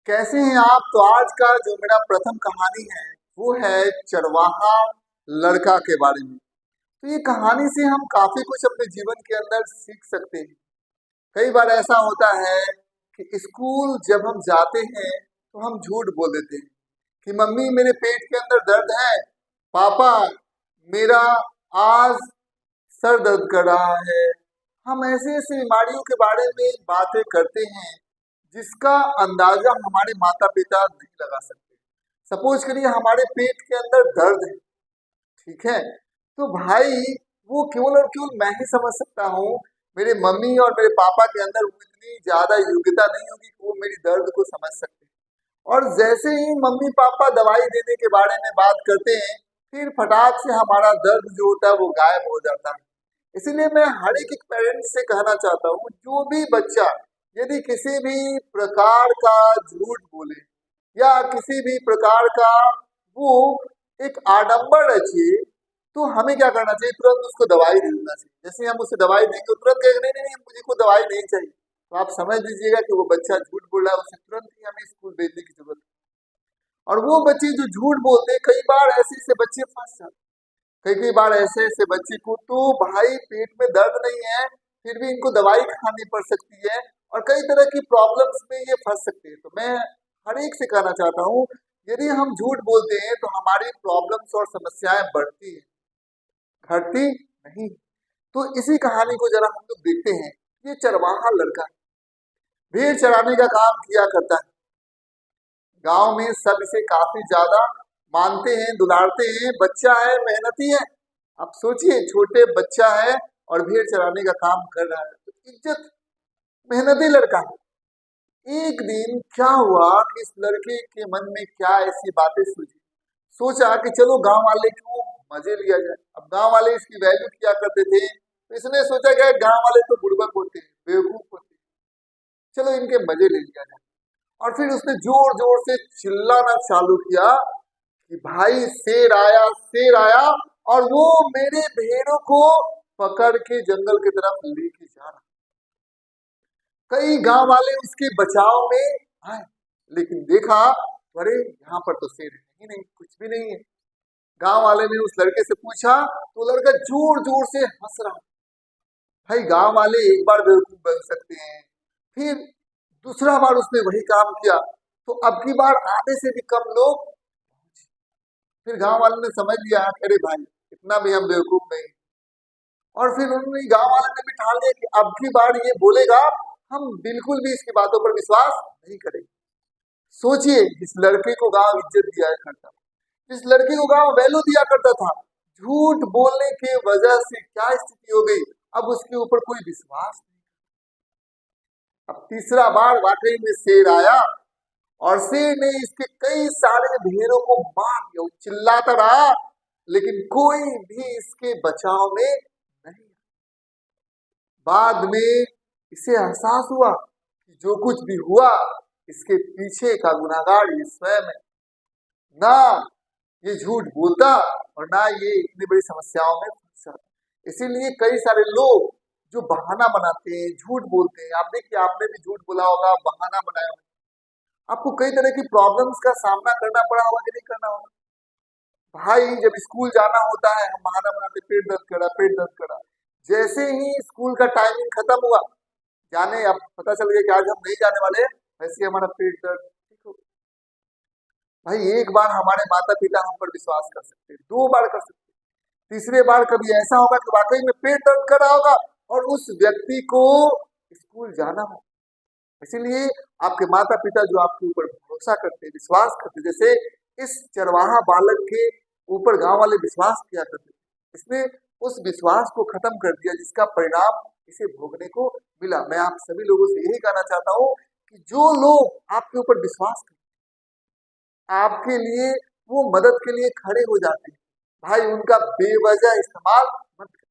कैसे हैं आप? तो आज का जो मेरा प्रथम कहानी है वो है चरवाहा लड़का के बारे में। तो ये कहानी से हम काफी कुछ अपने जीवन के अंदर सीख सकते हैं। कई बार ऐसा होता है कि स्कूल जब हम जाते हैं तो हम झूठ बोल देते हैं कि मम्मी मेरे पेट के अंदर दर्द है, पापा मेरा आज सर दर्द कर रहा है। हम ऐसे ऐसे बीमारियों के बारे में बातें करते हैं जिसका अंदाजा हमारे माता पिता नहीं लगा सकते। सपोज करिए हमारे पेट के अंदर दर्द है, ठीक है, तो भाई वो केवल और केवल मैं ही समझ सकता हूँ। मेरे मम्मी और मेरे पापा के अंदर वो इतनी ज्यादा योग्यता नहीं होगी कि वो मेरी दर्द को समझ सकते। और जैसे ही मम्मी पापा दवाई देने के बारे में बात करते हैं, फिर फटाक से हमारा दर्द जो होता है वो गायब हो जाता है। इसीलिए मैं हर एक पेरेंट्स से कहना चाहता हूँ, जो भी बच्चा यदि किसी भी प्रकार का झूठ बोले या किसी भी प्रकार का वो एक आडंबर रचे, तो हमें क्या करना चाहिए? तुरंत उसको दवाई दे देना चाहिए। जैसे हम उसे दवाई देंगे तो तुरंत कहेगा नहीं नहीं नहीं, मुझे को दवाई नहीं चाहिए। तो आप समझ लीजिएगा कि वो बच्चा झूठ बोल रहा है, उसे तुरंत ही हमें स्कूल भेजने की जरूरत है। और वो बच्चे जो झूठ बोलते हैं, कई बार ऐसे ऐसे बच्चे फंस जाते हैं। कई कई बार ऐसे ऐसे बच्चे को तो भाई पेट में दर्द नहीं है, फिर भी इनको दवाई खानी पड़ सकती है और कई तरह की प्रॉब्लम्स में ये फंस सकते हैं। तो मैं हर एक से कहना चाहता हूँ, यदि हम झूठ बोलते हैं तो हमारी प्रॉब्लम्स और समस्याएं बढ़ती है, घटती नहीं। तो इसी कहानी को जरा हम लोग देखते हैं। ये चरवाहा लड़का भेड़ चराने का काम किया करता है। गांव में सब इसे काफी ज्यादा मानते हैं, दुलारते हैं। बच्चा है, मेहनती है। अब सोचिए, छोटे बच्चा है और भेड़ चराने का काम कर रहा है, तो इज्जत, मेहनती लड़का है। एक दिन क्या हुआ कि इस लड़के के मन में क्या ऐसी बातें सूझी, सोचा कि चलो गांव वाले को मजे लिया जाए। अब गांव वाले इसकी वैल्यू किया करते थे, तो इसने सोचा कि गांव वाले तो बुड़बक होते हैं, बेवकूफ होते हैं, चलो इनके मजे ले लिया जाए। और फिर उसने जोर जोर से चिल्लाना चालू किया कि भाई शेर आया, शेर आया, और वो मेरे भेड़ों को पकड़ के जंगल की तरफ लेके जा रहा। कई गांव वाले उसके बचाव में आए, लेकिन देखा अरे यहाँ पर तो शेर है ही नहीं, कुछ भी नहीं है। गांव वाले ने उस लड़के से पूछा तो लड़का जोर जोर से हंस रहा। भाई गांव वाले एक बार बेवकूफ बन सकते हैं, फिर दूसरा बार उसने वही काम किया तो अब की बार आधे से भी कम लोग। फिर गांव वालों ने समझ लिया, अरे भाई इतना भी हम बेवकूफ नहीं। और फिर उन्होंने गांव वालों ने भी ठान लिया कि अब की बार ये बोलेगा, हम बिल्कुल भी इसकी बातों पर विश्वास नहीं करेंगे। सोचिए, इस लड़के को गांव इज्जत दिया करता, इस लड़के को गांव वैल्यू दिया करता था। झूठ बोलने के वजह से क्या स्थिति हो गई, अब उसके ऊपर कोई विश्वास नहीं। अब तीसरा बार वाकई में शेर आया और शेर ने इसके कई सारे भेड़ों को मार दिया। वो चिल्लाता रहा, लेकिन कोई भी इसके बचाव में नहीं। बाद में इसे एहसास हुआ कि जो कुछ भी हुआ, इसके पीछे का गुनाहगार ये स्वयं है। ना ये झूठ बोलता और ना ये इतनी बड़ी समस्याओं में फंसा। इसीलिए कई सारे लोग जो बहाना बनाते हैं, झूठ बोलते हैं। आप देखिए, आपने भी झूठ बोला होगा, बहाना बनाया होगा, आपको कई तरह की प्रॉब्लम्स का सामना करना पड़ा होगा कि नहीं करना होगा। भाई जब स्कूल जाना होता है, हम बहाना बनाते, पेट दर्द करा, पेट दर्द करा। जैसे ही स्कूल का टाइमिंग खत्म हुआ, जाने अब पता चल गया कि आज हम नहीं जाने वाले, वैसे हमारा पेट दर्द ठीक हो। भाई एक बार हमारे माता पिता हम पर विश्वास कर सकते हैं, दो बार कर सकते हैं, तीसरे बार कभी ऐसा होगा कि वाकई में पेट दर्द कर रहा होगा और उस व्यक्ति को स्कूल जाना हो। इसीलिए आपके माता पिता जो आपके ऊपर भरोसा करते, विश्वास करते, जैसे इस चरवाहा बालक के ऊपर गांव वाले विश्वास किया करते, इसने उस विश्वास को खत्म कर दिया, जिसका परिणाम इसे भोगने को मिला। मैं आप सभी लोगों से यही कहना चाहता हूँ कि जो लोग आपके ऊपर विश्वास करते, आपके लिए वो मदद के लिए खड़े हो जाते हैं, भाई उनका बेवजह इस्तेमाल मत करिए।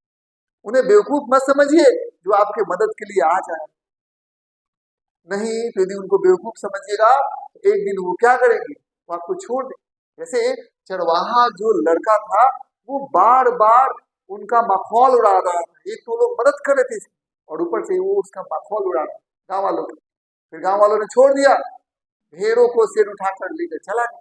उन्हें बेवकूफ मत समझिए जो आपके मदद के लिए आ जाए। नहीं तो यदि उनको बेवकूफ समझिएगा, तो एक दिन वो क्या करेंगे, वो आपको छोड़ देंगे। जैसे चरवाहा जो लड़का था, वो बार बार उनका मखौल उड़ा रहा था। एक तो लोग मदद कर रहे थे और ऊपर से वो उसका मखौल उड़ा रहा गाँव वालों को। फिर गाँव वालों ने छोड़ दिया। भेड़ों को शेर उठाकर लेकर चला गया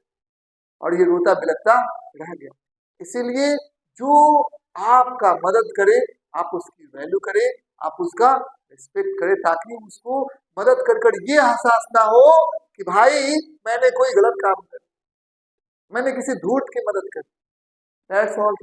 और ये रोता बिलखता रह गया। इसीलिए जो आपका मदद करे आप उसकी वैल्यू करें, आप उसका रिस्पेक्ट करें, ताकि उसको मदद कर ये एहसास ना हो कि भाई मैंने कोई गलत काम कर, मैंने किसी धूर्त की मदद कर। That's all.